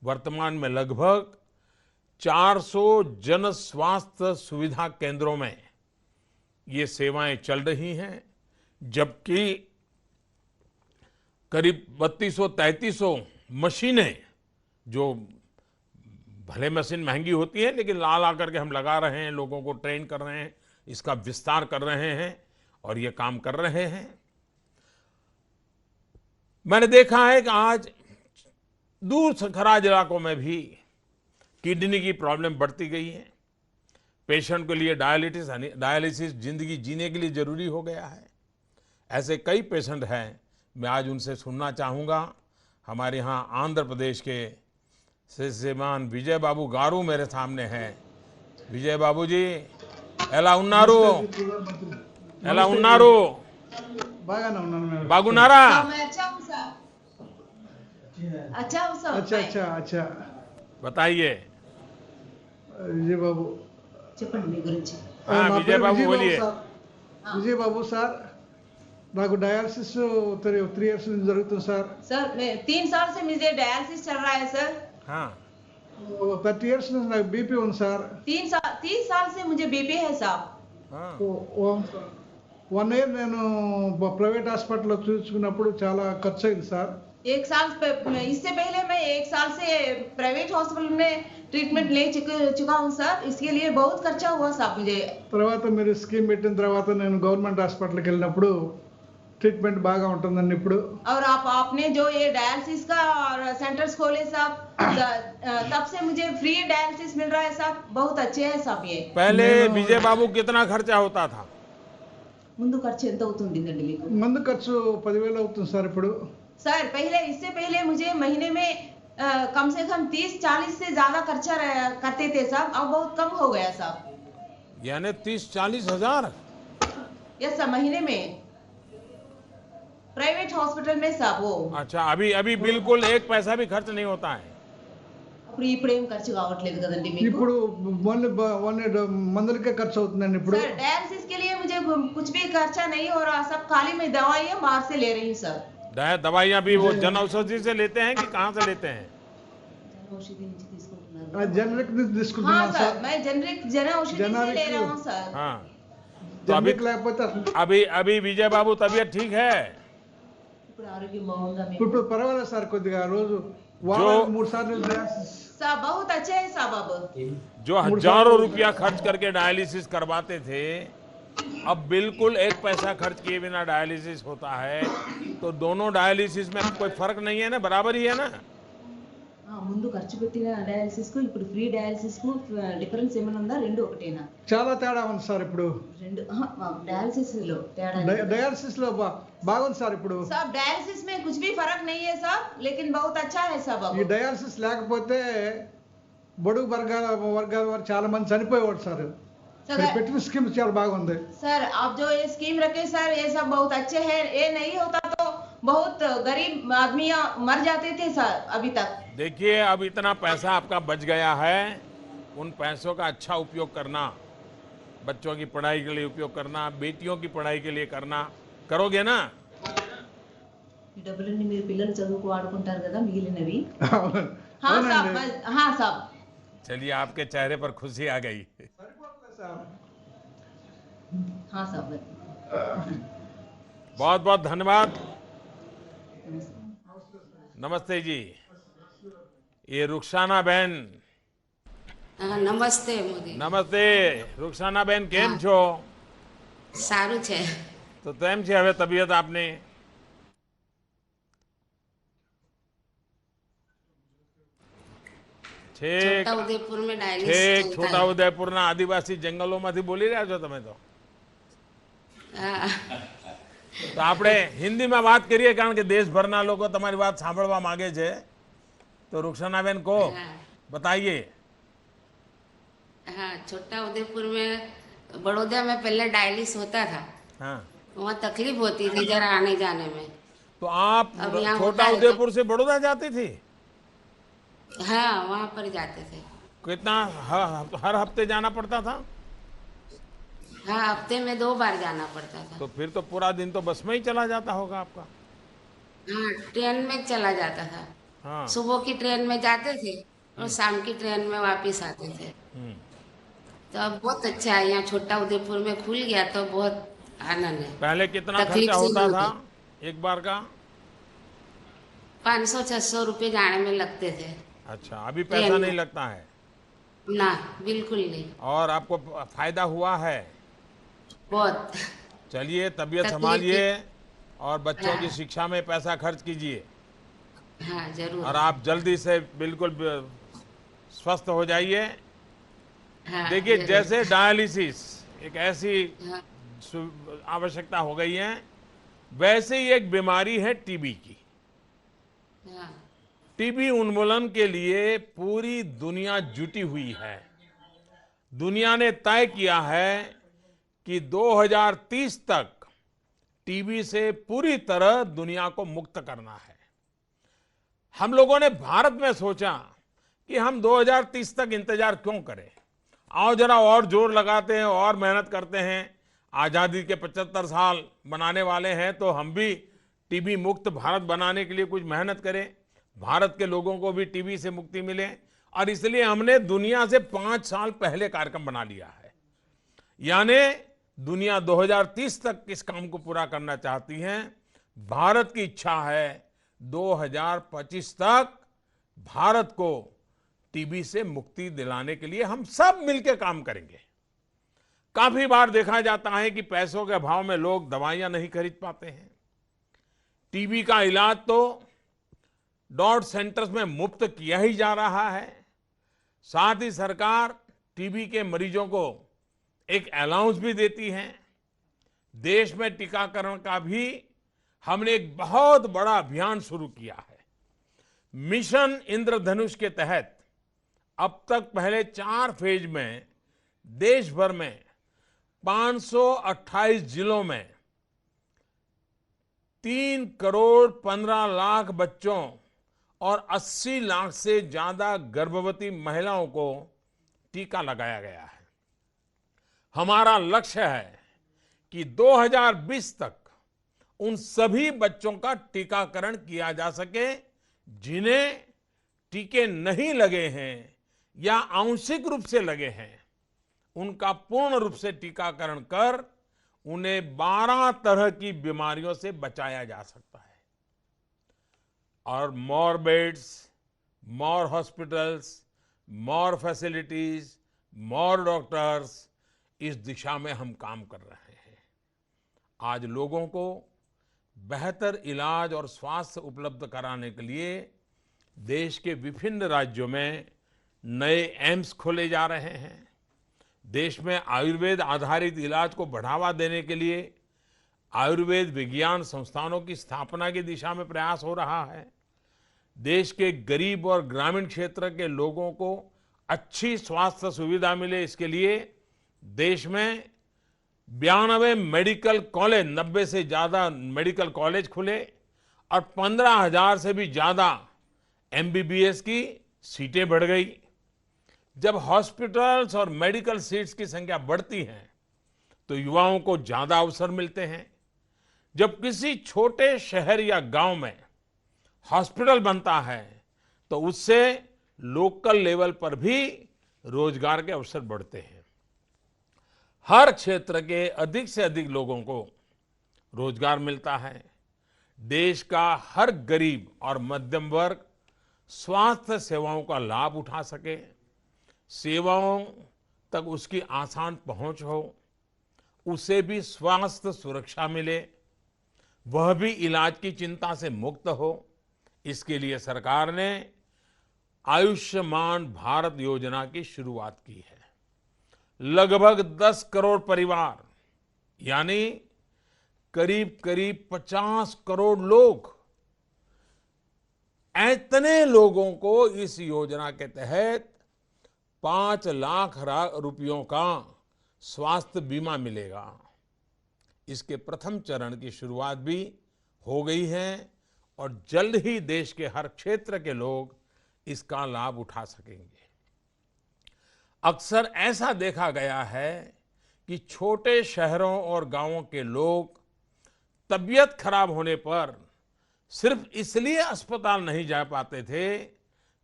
वर्तमान में लगभग 400 जन स्वास्थ्य सुविधा केंद्रों में ये सेवाएं चल रही हैं, जबकि करीब 3200-3300 मशीनें, जो भले मशीन महंगी होती है लेकिन ला करके हम लगा रहे हैं, लोगों को ट्रेन कर रहे हैं, इसका विस्तार कर रहे हैं और ये काम कर रहे हैं। मैंने देखा है कि आज दूर सखराज इलाकों में भी किडनी की प्रॉब्लम बढ़ती गई है। पेशेंट के लिए डायलिसिस जिंदगी जीने के लिए जरूरी हो गया है। ऐसे कई पेशेंट हैं, मैं आज उनसे सुनना चाहूँगा। हमारे यहाँ आंध्र प्रदेश के श्रीमान विजय बाबू गारू मेरे सामने हैं। विजय बाबू जी, ఎలా ఉన్నారు? ఎలా ఉన్నారు? బాగానే ఉన్నాను మేడం. బాగున్నారా? मैं अच्छा हूँ सर. अच्छा हूँ सर. अच्छा अच्छा अच्छा बताइए। విజయ్ బాబు. చెప్పండి మీ గురించి. हाँ, నా विजय పేరు बाबू बोलिए। సార్. విజయ్ బాబు సార్, నాకు డయాలసిస్ 3 ఇయర్స్ నుంచి జరుగుతుంది సార్. सर मैं 3 साल से मुझे डायलिसिस चल रहा है सर. हाँ, 30 ఇయర్స్ నుంచి నాకు బీపీ ఉంది సార్. 30 साल से मुझे बीपी है साहब. हाँ, 1 ఇయర్ నేను ప్రైవేట్ హాస్పిటల్లో చూపించుకున్నప్పుడు చాలా ఖర్చు అయింది సార్. एक साल इससे पहले मैं 1 साल से प्राइवेट हॉस्पिटल में ट्रीटमेंट ले चुका हूँ सर. इसके लिए बहुत खर्चा हुआ साहब मुझे. తర్వాత మీరు స్కీమ్ పెట్టిన తర్వాత నేను గవర్నమెంట్ హాస్పిటల్కి వెళ్ళినప్పుడు ట్రీట్మెంట్ బాగా ఉంటుందండి ఇప్పుడు. और आपने जो ये डायलिसिस का सेंटर्स खोले साहब, तब से मुझे फ्री डायलिसिस मिल रहा है साहब. बहुत अच्छे है साहब ये. पहले विजय बाबू कितना खर्चा होता था? ముందు ఖర్చు ఎంత అవుతుండిందండి మీకు? మందు ఖర్చు 10,000 అవుతుంది సార్ ఇప్పుడు. सर इससे पहले मुझे महीने में कम से कम 30-40 से ज्यादा खर्चा करते थे साहब. अब बहुत कम हो गया साहब. यानी 30-40 हजार? यस सर, महीने में प्राइवेट हॉस्पिटल में साहब. वो अच्छा, अभी बिल्कुल 1 पैसा भी खर्च नहीं होता है? ఇప్పుడు ఏం ఖర్చు కావట్లేదు కదండి మీకు? ఇప్పుడు ఓన్లీ మందులకే ఖర్చు అవుతుందండి ఇప్పుడు. सर डायलिसिस के लिए मुझे कुछ भी खर्चा नहीं हो रहा. सब खाली मैं दवाइयाँ बाहर से ले रही हूँ सर. दवाइयाँ भी वो जन औषधि से लेते हैं कि कहाँ से लेते हैं? औषधि నుంచి తీసుకుంటున్నారు. జనరిక్ నుంచి हाँ తీసుకుంటున్నాను सर, సార్. मैं जन औषधि से ले रहा हूँ सर. हाँ, तो జనరిక్ లేకపోతే अभी विजय बाबू तबीयत ठीक है? ఇప్పుడు ఆరోగ్యం బాగుందా మీకు? ఇప్పుడు పర్వాలేదు సార్. కొద్దిగా రోజు వారానికి 3 సార్లు డయాలసిస్. साहब बहुत अच्छे है साहब. अब जो हजारों रुपया खर्च करके डायलिसिस करवाते थे, अब बिल्कुल 1 पैसा खर्च किए बिना डायलिसिस होता है। तो दोनों डायलिसिस में कोई फर्क नहीं है ना, बराबर ही है ना? ముందు ఖర్చు పెట్టిన డయాలసిస్ కు ఇప్పుడు ఫ్రీ డయాలసిస్ కు డిఫరెన్స్ ఏమైనా ఉందా? రెండు ఒకటేనా? చాలా తేడా ఉంది సార్ ఇప్పుడు. రెండు डायलिसिस లో తేడా. డయాలసిస్ లో బాగుంది సార్ ఇప్పుడు. साहब डायलिसिस में कुछ भी फर्क नहीं है साहब, लेकिन बहुत अच्छा है साहब. ఈ డయాలసిస్ లేకపోతే బడుగు వర్గాల వారు చాలా మంది చనిపోయేవాడు సార్. పెట్టిన స్కీమ్ చాలా బాగుంది. सर आप जो ये स्कीम रखे सर, ये सब बहुत अच्छे हैं. ये नहीं होता तो बहुत गरीब आदमी मर जाते थे सर अभी तक. देखिए, अब इतना पैसा आपका बच गया है, उन पैसों का अच्छा उपयोग करना, बच्चों की पढ़ाई के लिए उपयोग करना, बेटियों की पढ़ाई के लिए करना, करोगे ना? ఈ డబ్బులన్నీ మీరు పిల్లలు చదువుకు వాడుకుంటారు కదా మిగిలినవి అవును. हाँ అవునండి. साहब हाँ साहब चलिए, आपके चेहरे पर खुशी आ गई। సరిపోతుంది సార్. हाँ साहब बहुत बहुत धन्यवाद। नमस्ते जी, ये रुखसाना बहन। નમસ્તે મોદી नमस्ते रुखसाना बहन, केम छो? સારું છે તો તેમ છે હવે તબિયત આપની? છેક છોટા ઉદેપુર में डायलिसिस છેક चलता છોટા है ઉદેપુરના આદિવાસી જંગલોમાંથી બોલી રહ્યા છો તમે તો. हाँ, તો આપણે હિન્દીમાં વાત કરીએ, કારણ કે દેશભરના લોકો તમારી વાત સાંભળવા માંગે છે. તો रुखसानाबेन को हाँ, बताइए। हाँ छोटा उदेपुर में बड़ौदा में पहले डायलिसिस होता था, हाँ, वहाँ तकलीफ होती थी जरा आने जाने में। तो आप अब यहाँ छोटा होता है तो- उदयपुर से बड़ौदा जाती थी? हाँ वहाँ पर जाते थे। कितना हर हफ्ते जाना पड़ता था? हाँ हफ्ते में 2 बार जाना पड़ता था। तो फिर तो पूरा दिन तो बस में ही चला जाता होगा आपका। हाँ ट्रेन में चला जाता था, हाँ, सुबह की ट्रेन में जाते थे और शाम की ट्रेन में वापस आते थे। हम्म। तो अब बहुत अच्छा है, यहाँ छोटा उदेपुर में खुल गया तो बहुत आनंद है। पहले कितना तकलीफ खर्चा से होता ही था होती। एक बार का? 500-600 रुपये जाने में लगते थे। अच्छा, अभी पैसा ट्रेन नहीं में। लगता है? ना बिल्कुल नहीं, और आपको फायदा हुआ है? बहुत। चलिए, तबीयत तकलीफ संभालिए और बच्चों की हाँ। शिक्षा में पैसा खर्च कीजिए, हाँ जरूर। और आप जल्दी से बिल्कुल स्वस्थ हो जाइए। हाँ, देखिए, जरूर। जैसे डायलिसिस एक ऐसी हाँ, आवश्यकता हो गई है, वैसे ही एक बीमारी है टीबी की। हाँ, टीबी उन्मूलन के लिए पूरी दुनिया जुटी हुई है। दुनिया ने तय किया है कि 2030 तक टीबी से पूरी तरह दुनिया को मुक्त करना है। हम लोगों ने भारत में सोचा कि हम 2030 तक इंतजार क्यों करें, आओ जरा और जोर लगाते हैं और मेहनत करते हैं। आजादी के 75 साल बनाने वाले हैं, तो हम भी टीबी मुक्त भारत बनाने के लिए कुछ मेहनत करें, भारत के लोगों को भी टीबी से मुक्ति मिले। और इसलिए हमने दुनिया से 5 साल पहले कार्यक्रम बना लिया है। यानी दुनिया 2030 तक इस काम को पूरा करना चाहती है। भारत की इच्छा है 2025 तक भारत को टीबी से मुक्ति दिलाने के लिए हम सब मिलकर काम करेंगे। काफी बार देखा जाता है कि पैसों के अभाव में लोग दवाइयां नहीं खरीद पाते हैं। टीबी का इलाज तो डॉट सेंटर्स में मुफ्त किया ही जा रहा है। साथ ही सरकार टीबी के मरीजों को एक अलाउंस भी देती है। देश में टीकाकरण का भी हमने एक बहुत बड़ा अभियान शुरू किया है। मिशन इंद्रधनुष के तहत अब तक पहले 4 फेज में देश भर में 528 जिलों में 3 करोड़ 15 लाख बच्चों और 80 लाख से ज्यादा गर्भवती महिलाओं को टीका लगाया गया है। हमारा लक्ष्य है कि 2020 तक उन सभी बच्चों का टीकाकरण किया जा सके जिन्हें टीके नहीं लगे हैं या आंशिक रूप से लगे हैं। उनका पूर्ण रूप से टीकाकरण कर उन्हें 12 तरह की बीमारियों से बचाया जा सकता है। और more beds, more hospitals, more facilities, more doctors, इस दिशा में हम काम कर रहे हैं। आज लोगों को बेहतर इलाज और स्वास्थ्य उपलब्ध कराने के लिए देश के विभिन्न राज्यों में नए एम्स खोले जा रहे हैं। देश में आयुर्वेद आधारित इलाज को बढ़ावा देने के लिए आयुर्वेद विज्ञान संस्थानों की स्थापना की दिशा में प्रयास हो रहा है। देश के गरीब और ग्रामीण क्षेत्र के लोगों को अच्छी स्वास्थ्य सुविधा मिले, इसके लिए देश में 92 मेडिकल कॉलेज, 90 से ज्यादा मेडिकल कॉलेज खुले और 15,000 से भी ज्यादा एमबीबीएस की सीटें बढ़ गई। जब हॉस्पिटल्स और मेडिकल सीट्स की संख्या बढ़ती है तो युवाओं को ज्यादा अवसर मिलते हैं। जब किसी छोटे शहर या गांव में हॉस्पिटल बनता है तो उससे लोकल लेवल पर भी रोजगार के अवसर बढ़ते हैं। हर क्षेत्र के अधिक से अधिक लोगों को रोजगार मिलता है। देश का हर गरीब और मध्यम वर्ग स्वास्थ्य सेवाओं का लाभ उठा सके, सेवाओं तक उसकी आसान पहुंच हो, उसे भी स्वास्थ्य सुरक्षा मिले, वह भी इलाज की चिंता से मुक्त हो। इसके लिए सरकार ने आयुष्मान भारत योजना की शुरुआत की है। लगभग 10 करोड़ परिवार यानी करीब करीब 50 करोड़ लोग, इतने लोगों को इस योजना के तहत 5 लाख रुपयों का स्वास्थ्य बीमा मिलेगा। इसके प्रथम चरण की शुरुआत भी हो गई है और जल्द ही देश के हर क्षेत्र के लोग इसका लाभ उठा सकेंगे। अक्सर ऐसा देखा गया है कि छोटे शहरों और गांवों के लोग तबीयत खराब होने पर सिर्फ इसलिए अस्पताल नहीं जा पाते थे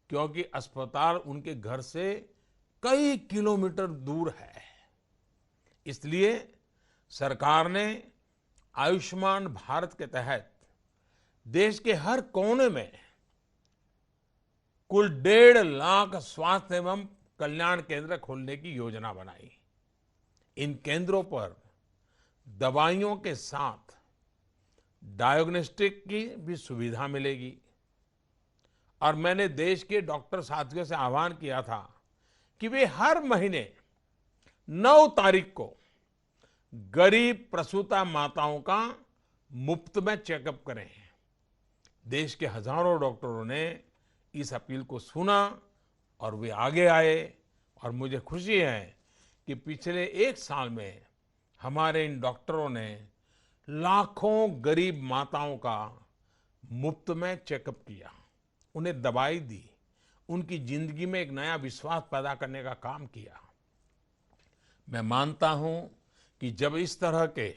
क्योंकि अस्पताल उनके घर से कई किलोमीटर दूर है। इसलिए सरकार ने आयुष्मान भारत के तहत देश के हर कोने में कुल 1.5 लाख स्वास्थ्य एवं कल्याण केंद्र खोलने की योजना बनाई। इन केंद्रों पर दवाइयों के साथ डायग्नोस्टिक की भी सुविधा मिलेगी। और मैंने देश के डॉक्टर साथियों से आह्वान किया था कि वे हर महीने 9 तारीख को गरीब प्रसूता माताओं का मुफ्त में चेकअप करें। देश के हजारों डॉक्टरों ने इस अपील को सुना और वे आगे आए और मुझे खुशी है कि पिछले 1 साल में हमारे इन डॉक्टरों ने लाखों गरीब माताओं का मुफ्त में चेकअप किया, उन्हें दवाई दी, उनकी जिंदगी में एक नया विश्वास पैदा करने का काम किया। मैं मानता हूं कि जब इस तरह के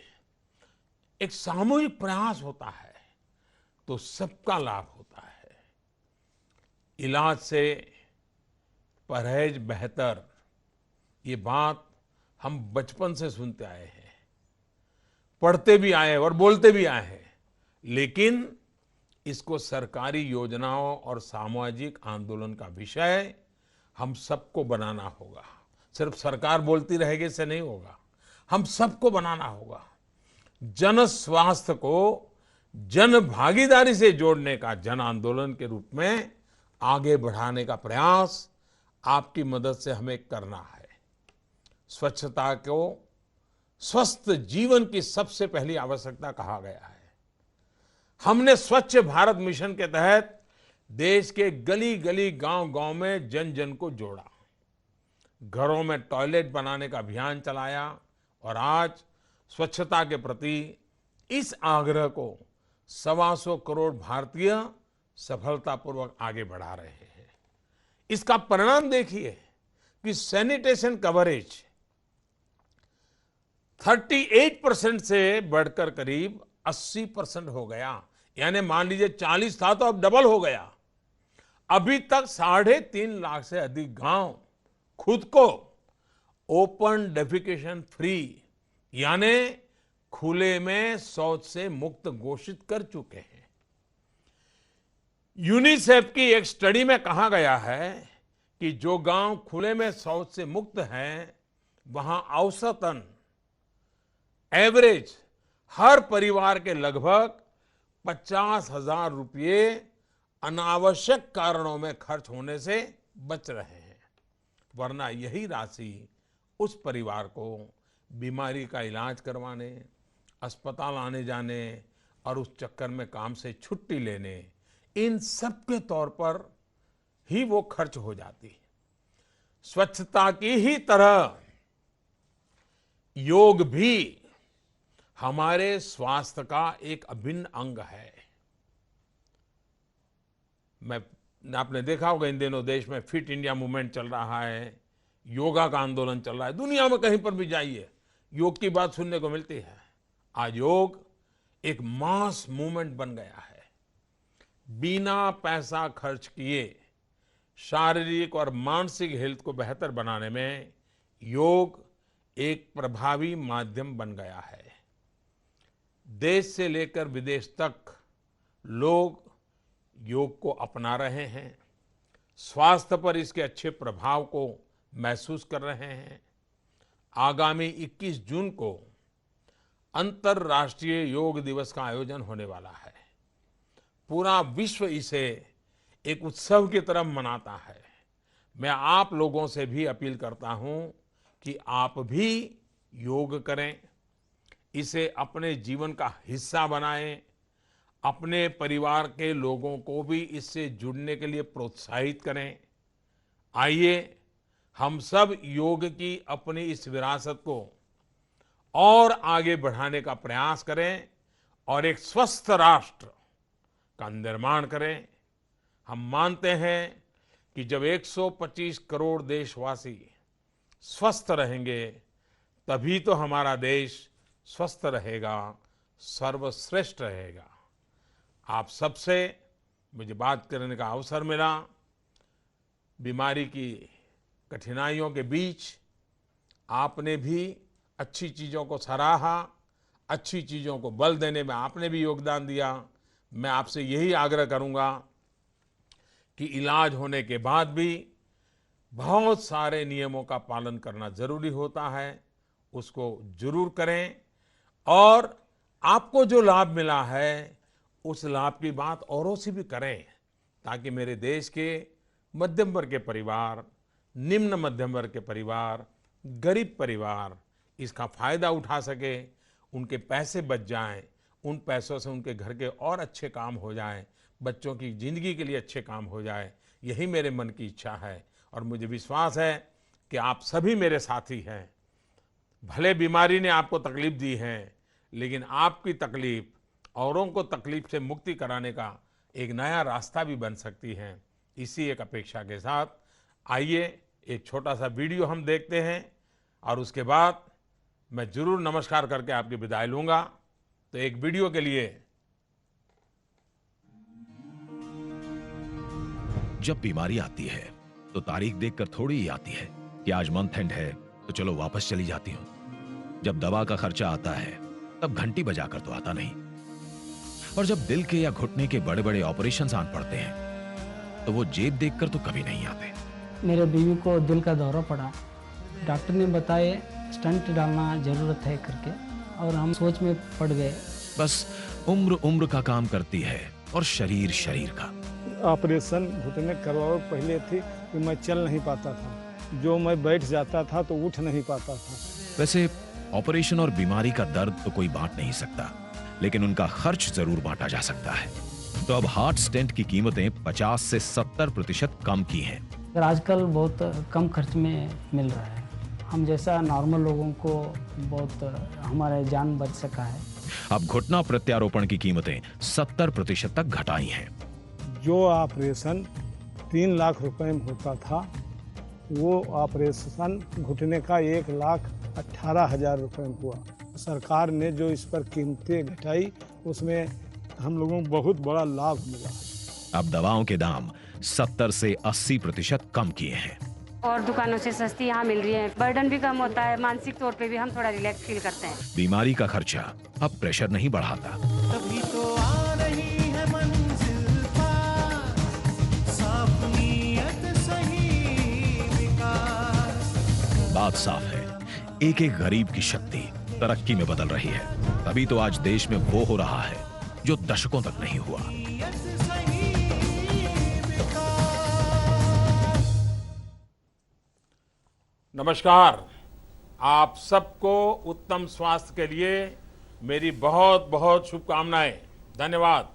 एक सामूहिक प्रयास होता है तो सबका लाभ होता है। इलाज से परहेज बेहतर, ये बात हम बचपन से सुनते आए हैं, पढ़ते भी आए और बोलते भी आए हैं, लेकिन इसको सरकारी योजनाओं और सामाजिक आंदोलन का विषय हम सबको बनाना होगा। सिर्फ सरकार बोलती रहेगी इससे नहीं होगा, हम सबको बनाना होगा। जन स्वास्थ्य को जन भागीदारी से जोड़ने का जन आंदोलन के रूप में आगे बढ़ाने का प्रयास आपकी मदद से हमें करना है। स्वच्छता को स्वस्थ जीवन की सबसे पहली आवश्यकता कहा गया है। हमने स्वच्छ भारत मिशन के तहत देश के गली गली गांव गांव में जन जन को जोड़ा, घरों में टॉयलेट बनाने का अभियान चलाया और आज स्वच्छता के प्रति इस आग्रह को 125 करोड़ भारतीय सफलतापूर्वक आगे बढ़ा रहे हैं। इसका परिणाम देखिए कि सैनिटेशन कवरेज 38% से बढ़कर करीब 80% हो गया। यानी मान लीजिए 40 था तो अब डबल हो गया। अभी तक 3.5 लाख से अधिक गांव खुद को ओपन डेफिकेशन फ्री यानी खुले में शौच से मुक्त घोषित कर चुके हैं। यूनिसेफ की एक स्टडी में कहा गया है कि जो गांव खुले में शौच से मुक्त हैं, वहां औसतन एवरेज हर परिवार के लगभग 50,000 रुपये अनावश्यक कारणों में खर्च होने से बच रहे हैं। वरना यही राशि उस परिवार को बीमारी का इलाज करवाने, अस्पताल आने जाने और उस चक्कर में काम से छुट्टी लेने, इन सब के तौर पर ही वो खर्च हो जाती है। स्वच्छता की ही तरह योग भी हमारे स्वास्थ्य का एक अभिन्न अंग है। आपने देखा होगा इन दिनों देश में फिट इंडिया मूवमेंट चल रहा है, योगा का आंदोलन चल रहा है। दुनिया में कहीं पर भी जाइए योग की बात सुनने को मिलती है। आज योग एक मास मूवमेंट बन गया है। बिना पैसा खर्च किए शारीरिक और मानसिक हेल्थ को बेहतर बनाने में योग एक प्रभावी माध्यम बन गया है। देश से लेकर विदेश तक लोग योग को अपना रहे हैं, स्वास्थ्य पर इसके अच्छे प्रभाव को महसूस कर रहे हैं। आगामी 21 जून को अंतर्राष्ट्रीय योग दिवस का आयोजन होने वाला है। पूरा विश्व इसे एक उत्सव की तरह मनाता है। मैं आप लोगों से भी अपील करता हूं कि आप भी योग करें, इसे अपने जीवन का हिस्सा बनाएं, अपने परिवार के लोगों को भी इससे जुड़ने के लिए प्रोत्साहित करें। आइए हम सब योग की अपनी इस विरासत को और आगे बढ़ाने का प्रयास करें और एक स्वस्थ राष्ट्र का निर्माण करें। हम मानते हैं कि जब 125 करोड़ देशवासी स्वस्थ रहेंगे तभी तो हमारा देश स्वस्थ रहेगा, सर्वश्रेष्ठ रहेगा। आप सबसे मुझे बात करने का अवसर मिला। बीमारी की कठिनाइयों के बीच आपने भी अच्छी चीज़ों को सराहा, अच्छी चीज़ों को बल देने में आपने भी योगदान दिया। मैं आपसे यही आग्रह करूंगा कि इलाज होने के बाद भी बहुत सारे नियमों का पालन करना जरूरी होता है, उसको जरूर करें और आपको जो लाभ मिला है उस लाभ की बात औरों से भी करें, ताकि मेरे देश के मध्यम वर्ग के परिवार, निम्न मध्यम वर्ग के परिवार, गरीब परिवार इसका फायदा उठा सके, उनके पैसे बच जाएं, उन पैसों से उनके घर के और अच्छे काम हो जाएं, बच्चों की जिंदगी के लिए अच्छे काम हो जाए। यही मेरे मन की इच्छा है और मुझे विश्वास है कि आप सभी मेरे साथी हैं। भले बीमारी ने आपको तकलीफ दी है, लेकिन आपकी तकलीफ औरों को तकलीफ से मुक्ति कराने का एक नया रास्ता भी बन सकती है। इसी एक अपेक्षा के साथ आइए एक छोटा सा वीडियो हम देखते हैं और उसके बाद मैं जरूर नमस्कार करके आपकी विदाई लूंगा। तो एक वीडियो के लिए जब बीमारी आती है तो तारीख देखकर थोड़ी ही आती है कि आज मंथ एंड है तो चलो वापस चली जाती हूं। जब दवा का खर्चा आता है तब घंटी बजाकर तो आता नहीं, और जब दिल के या घुटने के बड़े बड़े ऑपरेशंस आन पड़ते हैं तो वो जेब देखकर तो कभी नहीं आते। मेरे बीवी को दिल का दौरा पड़ा, डॉक्टर ने बताए स्टंट डालना जरूरत है करके, और हम सोच में पड़ गए। बस उम्र उम्र का काम करती है और शरीर शरीर का। ऑपरेशन घुटने करवाओ पहले थी कि मैं चल नहीं पाता था, जो मैं बैठ जाता था तो उठ नहीं पाता था। वैसे ऑपरेशन और बीमारी का दर्द तो कोई बांट नहीं सकता, लेकिन उनका खर्च जरूर बांटा जा सकता है। तो अब हार्ट स्टेंट की कीमतें 50 से 70% कम की हैं। आजकल बहुत कम खर्च में मिल रहा है। हम जैसा नॉर्मल लोगों को बहुत हमारे जान बच सका है। अब घुटना प्रत्यारोपण की कीमतें 70% तक घटाई हैं। जो ऑपरेशन 3 लाख रुपए में होता था, वो ऑपरेशन घुटने का 1,18,000 रुपए में हुआ। सरकार ने जो इस पर कीमतें घटाई उसमें हम लोगों को बहुत बड़ा लाभ मिला। अब दवाओं के दाम 70 से 80% कम किए हैं और दुकानों से सस्ती यहाँ मिल रही है। बर्डन भी कम होता है, मानसिक तौर पे भी हम थोड़ा रिलैक्स फील करते हैं। बीमारी का खर्चा अब प्रेशर नहीं बढ़ाता। तभी तो आ रही है मंजिल पास, साफ नीयत सही विकास। बात साफ है, एक एक गरीब की शक्ति तरक्की में बदल रही है। तभी तो आज देश में वो हो रहा है जो दशकों तक नहीं हुआ। नमस्कार। आप सबको उत्तम स्वास्थ्य के लिए मेरी बहुत बहुत शुभकामनाएं। धन्यवाद।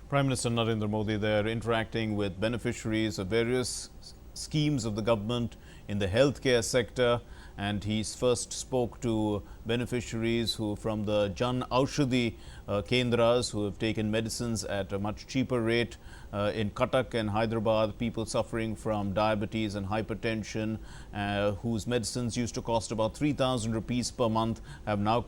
Prime Minister Narendra Modi there interacting with beneficiaries of various schemes of the government in the healthcare sector, and he first spoke to beneficiaries who from the Jan Aushadhi Kendras who have taken medicines at a much cheaper rate. In Cuttack and Hyderabad, people suffering from diabetes and hypertension whose medicines used to cost about 3,000 rupees per month have now